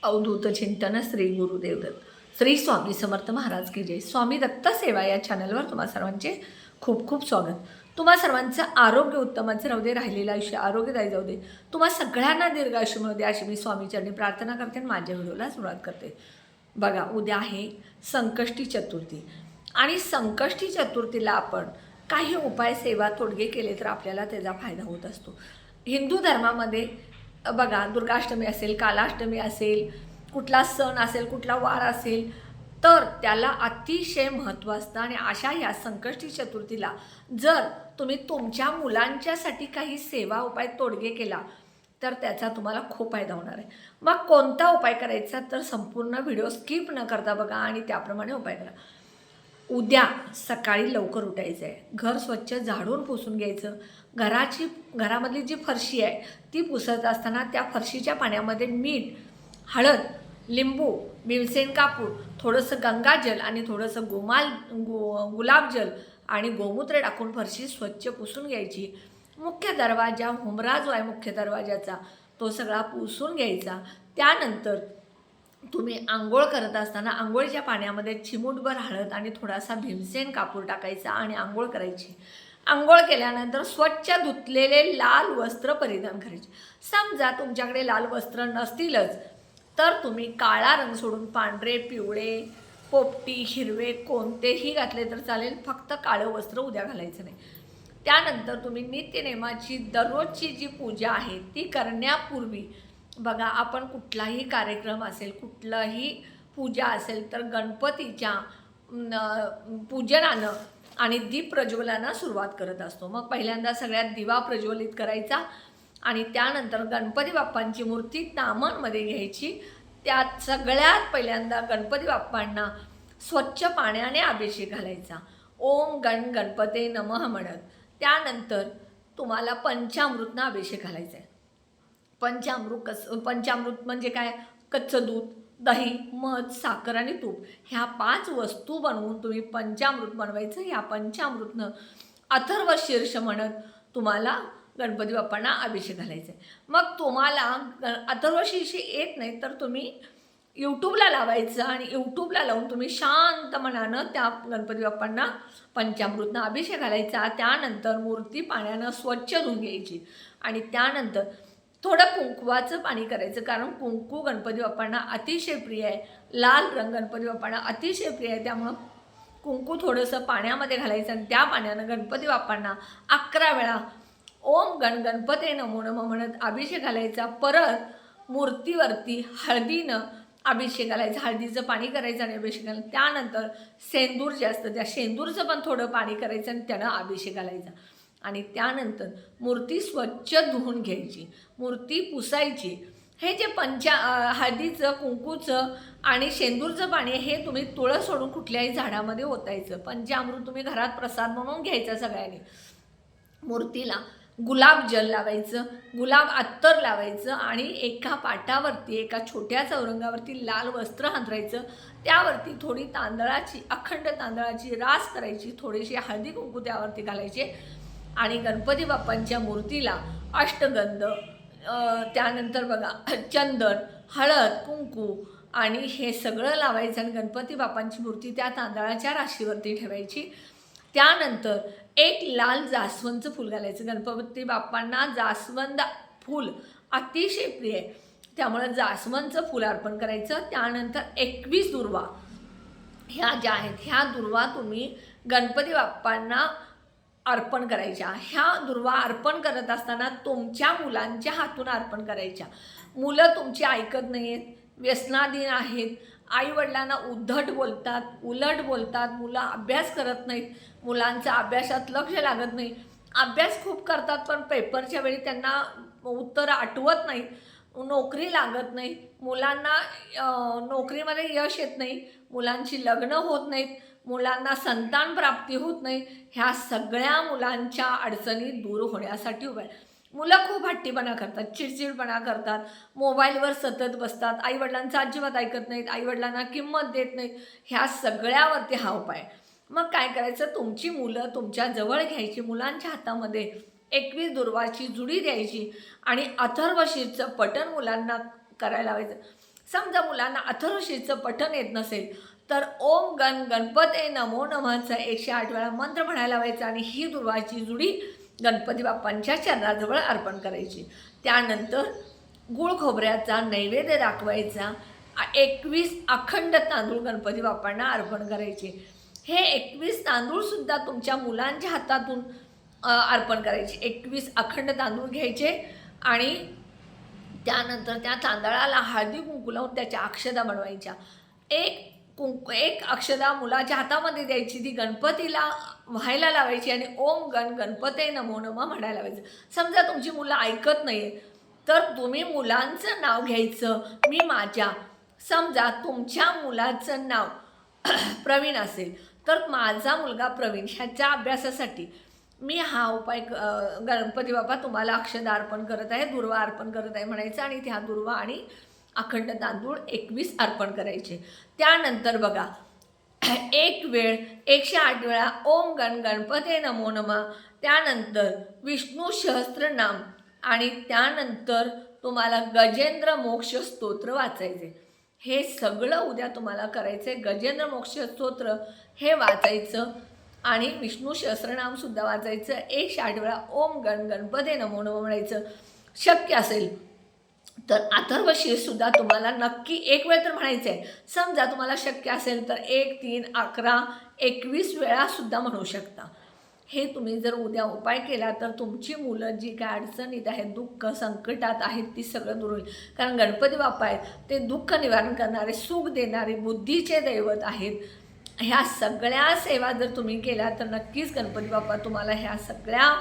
अवधूत चिंतन श्री गुरुदेव दत्त श्री स्वामी समर्थ महाराज की जय। स्वामी दत्त सेवा या चॅनलवर तुम्हा सर्वांचे खूप खूप स्वागत। तुम्हा सर्वांचं आरोग्य उत्तमच राहू दे, राहिलेलं आयुष्य आरोग्यदायी जाऊ दे, तुम्हा सगळ्यांना दीर्घायुष्य मिळू दे अशी मी स्वामीचरणी प्रार्थना करते आणि माझ्या व्हिडिओला सुरुवात करते। बघा, उद्या आहे संकष्टी चतुर्थी आणि संकष्टी चतुर्थीला आपण काही उपाय सेवा तोडगे केले तर आपल्याला त्याचा फायदा होत असतो। हिंदू धर्मामध्ये बघा, दुर्गाष्टमी असेल, कालाष्टमी असेल, कुठला सण असेल, कुठला वार असेल तर त्याला अतिशय महत्त्व असतं आणि अशा या संकष्टी चतुर्थीला जर तुम्ही तुमच्या मुलांच्यासाठी काही सेवा उपाय तोडगे केला तर त्याचा तुम्हाला खूप फायदा होणार आहे। मग कोणता उपाय करायचा तर संपूर्ण व्हिडिओ स्किप न करता बघा आणि त्याप्रमाणे उपाय करा। उद्या सकाळी लवकर उठायचं आहे, घर स्वच्छ झाडून पुसून घ्यायचं, घरामधली जी फरशी आहे ती पुसत असताना त्या फरशीच्या पाण्यामध्ये मीठ, हळद, लिंबू, भीमसेन कापूर, थोडंसं गंगाजल आणि थोडंसं गुलाबजल आणि गोमूत्र टाकून फरशी स्वच्छ पुसून घ्यायची। मुख्य दरवाजा, हुमरा जो आहे मुख्य दरवाजाचा तो सगळा पुसून घ्यायचा। त्यानंतर तुम्ही आंघोळ करत असताना आंघोळीच्या पाण्यामध्ये चिमूटभर हळद आणि थोडासा भीमसेन कापूर टाकायचा आणि आंघोळ करायची। आंघोळ केल्यानंतर स्वच्छ धुतलेले लाल वस्त्र परिधान करायचे। समजा तुमच्याकडे लाल वस्त्र नसतीलच तर तुम्ही काळा रंग सोडून पांढरे, पिवळे, पोपटी, हिरवे कोणतेही घातले तर चालेल, फक्त काळं वस्त्र उद्या घालायचं नाही। त्यानंतर तुम्ही नित्यनेमाची दररोजची जी पूजा आहे ती करण्यापूर्वी बघा, आपण कुठलाही कार्यक्रम असेल, कुठलाही पूजा असेल तर गणपतीच्या पूजनानं आणि दीप प्रज्वलनानं सुरुवात करत असतो। मग पहिल्यांदा सगळ्यात दिवा प्रज्वलित करायचा आणि त्यानंतर गणपती बाप्पांची मूर्ती तामांमध्ये घ्यायची। त्यात सगळ्यात पहिल्यांदा गणपती बाप्पांना स्वच्छ पाण्याने अभिषेक घालायचा, ओम गण गणपते नमः म्हणत। त्यानंतर तुम्हाला पंचामृतनं अभिषेक घालायचा आहे। पंचामृत म्हणजे काय? कच्चं दूध, दही, मध, साखर आणि तूप ह्या 5 वस्तू बनवून तुम्ही पंचामृत बनवायचं। ह्या पंचामृतनं अथर्व शीर्ष म्हणत तुम्हाला गणपती बाप्पांना अभिषेक घालायचा आहे। मग तुम्हाला अथर्व शीर्ष येत नाही तर तुम्ही यूट्यूबला लावायचं आणि यूट्यूबला लावून तुम्ही शांत मनानं त्या गणपती बाप्पांना पंचामृतनं अभिषेक घालायचा। त्यानंतर मूर्ती पाण्यानं स्वच्छ धुवून घ्यायची आणि त्यानंतर थोडं कुंकवाचं पाणी करायचं, कारण कुंकू गणपती बाप्पांना अतिशय प्रिय आहे, लाल रंग गणपती बाप्पांना अतिशय प्रिय आहे। त्यामुळं कुंकू थोडंसं पाण्यामध्ये घालायचं आणि त्या पाण्यानं गणपती बाप्पांना 11 वेळा ओम गण गणपते नमो नमः म्हणत अभिषेक घालायचा। परत मूर्तीवरती हळदीनं अभिषेक घालायचा, हळदीचं पाणी करायचं आणि अभिषेक घालायचं। त्यानंतर सेंदूर जे असतं त्या सेंदूरचं पण थोडं पाणी करायचं आणि त्यानं अभिषेक घालायचा आणि त्यानंतर मूर्ती स्वच्छ धुवून घ्यायची, मूर्ती पुसायची। हे जे हळदीचं, कुंकूचं आणि शेंदूरचं पाणी हे तुम्ही तुळस सोडून कुठल्याही झाडामध्ये ओतायचं। पंचामृत तुम्ही घरात प्रसाद म्हणून घ्यायचा सगळ्यांनी। मूर्तीला गुलाब जल लावायचं, गुलाब अत्तर लावायचं आणि एका पाटावरती, एका छोट्या चौरंगावरती लाल वस्त्र अंथरायचं। त्यावरती थोडी अखंड तांदळाची रास करायची, थोडीशी हळदी कुंकू त्यावरती घालायचे आणि गणपती बाप्पांच्या मूर्तीला अष्टगंध, त्यानंतर बघा चंदन, हळद, कुंकू आणि हे सगळं लावायचं आणि गणपती बाप्पांची मूर्ती त्या तांदळाच्या राशीवरती ठेवायची। त्यानंतर एक लाल जास्वंदचं फूल घालायचं। गणपती बाप्पांना जास्वंद फूल अतिशय प्रिय आहे, त्यामुळे जास्वंदचं फूल अर्पण करायचं। त्यानंतर 21 दुर्वा ह्या ज्या आहेत ह्या दुर्वा तुम्ही गणपती बाप्पांना अर्पण करायच्या। ह्या दुर्वा अर्पण करत असताना तुमच्या मुलांच्या हातून अर्पण करायच्या। मुलं तुमची ऐकत नाही आहेत, व्यसनाधीन आहेत, आईवडिलांना उद्धट बोलतात, उलट बोलतात, मुलं अभ्यास करत नाहीत, मुलांचा अभ्यासात लक्ष लागत नाही, अभ्यास खूप करतात पण पेपरच्या वेळी त्यांना उत्तरं आठवत नाहीत, नोकरी लागत नाही, मुलांना नोकरीमध्ये यश येत नाही, मुलांची लग्न होत नाहीत, मुलांना संतान प्राप्ती होत नाही। ह्या सगळ्या मुलांच्या अडचणी दूर होण्यासाठी उपाय। मुलं खूप हट्टीपणा करतात, चिडचिडपणा करतात, मोबाईलवर सतत बसतात, आईवडिलांचं अजिबात ऐकत नाहीत, आईवडिलांना किंमत देत नाहीत, ह्या सगळ्यावरती हा उपाय। मग काय करायचं, तुमची मुलं तुमच्या जवळ घ्यायची, मुलांच्या हातामध्ये 21 दुर्वाची जुडी द्यायची आणि अथर्वशीरचं पठण मुलांना करायला लावायचं। समजा मुलांना अथर्वशीरचं पठण येत नसेल तर ओम गण गणपते नमो नमःचा 108 वेळा मंत्र म्हणायला लावायचा आणि ही दुर्वाची जुडी गणपती बाप्पांच्या चरणाजवळ अर्पण करायची. त्यानंतर गूळ खोबऱ्याचा नैवेद्य दाखवायचा. 21 अखंड तांदूळ गणपती बाप्पांना अर्पण करायचे. हे 21 तांदूळसुद्धा तुमच्या मुलांच्या हातातून अर्पण करायचे. 21 अखंड तांदूळ घ्यायचे आणि त्यानंतर त्या तांदळाला हळदी कुंकू लावून त्याच्या अक्षदा बनवायच्या. एक अक्षदा मुलाच्या हातामध्ये द्यायची, ती गणपतीला व्हायला लावायची आणि ओम गण गणपते नमो नमः म्हणायला लावायचं. समजा तुमची मुलं ऐकत नाही तर तुम्ही मुलांचं नाव घ्यायचं. मी माझ्या, समजा तुमच्या मुलाचं नाव प्रवीण असेल तर माझा मुलगा प्रवीण ह्याच्या अभ्यासासाठी मी हा उपाय गणपती बाप्पा तुम्हाला अक्षदा अर्पण करत आहे, दुर्वा अर्पण करत आहे म्हणायचं आणि त्या दुर्वा आणि अखंड तांदूळ 21 अर्पण करायचे. त्यानंतर बघा एक वेळ 108 वेळा ओम गण गणपते नमो नमः, त्यानंतर विष्णू सहस्त्रनाम आणि त्यानंतर तुम्हाला गजेंद्र मोक्ष स्तोत्र वाचायचे. हे सगळं उद्या तुम्हाला करायचं आहे. गजेंद्र मोक्ष स्तोत्र हे वाचायचं आणि विष्णू सहस्त्रनामसुद्धा वाचायचं. 108 वेळा ओम गण गणपते नमो नमः म्हणायचं. शक्य असेल तर अथर्वशीरसुद्धा तुम्हाला नक्की एक वेळ तर म्हणायचं आहे. समजा तुम्हाला शक्य असेल तर 1, 3, 11, 21 वेळासुद्धा म्हणू शकता. हे तुम्ही जर उद्या उपाय केला तर तुमची मुलं जी काय अडचणीत आहेत, दुःख संकटात आहेत, ती सगळं दूर होईल. कारण गणपती बाप्पा आहेत ते दुःख निवारण करणारे, सुख देणारे, बुद्धीचे दैवत आहेत. ह्या सगळ्या सेवा जर तुम्ही केल्या तर नक्कीच गणपती बाप्पा तुम्हाला ह्या सगळ्या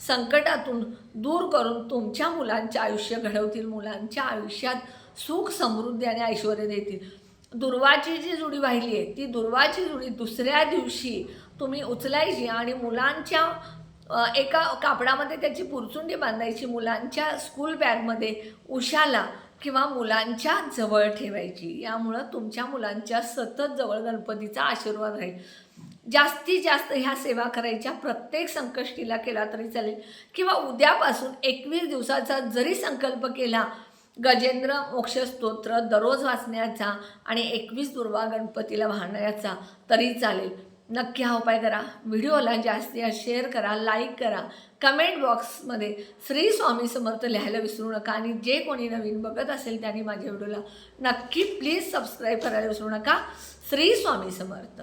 संकटातून दूर करून तुमच्या मुलांचे आयुष्य घडवतील. मुलांच्या आयुष्यात सुख समृद्धी आणि ऐश्वर्य देतील. दुर्वाची जी जुडी वाहिली आहे ती दुर्वाची जुडी दुसऱ्या दिवशी तुम्ही उचलायची आणि मुलांच्या एका कापडामध्ये त्याची पुरचुंडी बांधायची, मुलांच्या स्कूल बॅगमध्ये उशाला किंवा मुलांच्या जवळ ठेवायची. यामुळं तुमच्या मुलांच्या सतत जवळ गणपतीचा आशीर्वाद राहील. जास्तीत जास्त ह्या सेवा करायच्या. प्रत्येक संकष्टीला केला तरी चालेल किंवा उद्यापासून 21 दिवसाचा जरी संकल्प केला गजेंद्र मोक्ष स्तोत्र दररोज वाचण्याचा आणि 21 दुर्वा गणपतीला वाहण्याचा तरी चालेल. नक्की हा उपाय करा. व्हिडिओला जास्तीत जास्त शेअर करा, लाईक करा, कमेंट बॉक्समध्ये श्री स्वामी समर्थ लिहायला विसरू नका. आणि जे कोणी नवीन बघत असेल त्यांनी माझ्या व्हिडिओला नक्की प्लीज सबस्क्राईब करायला विसरू नका. श्री स्वामी समर्थ.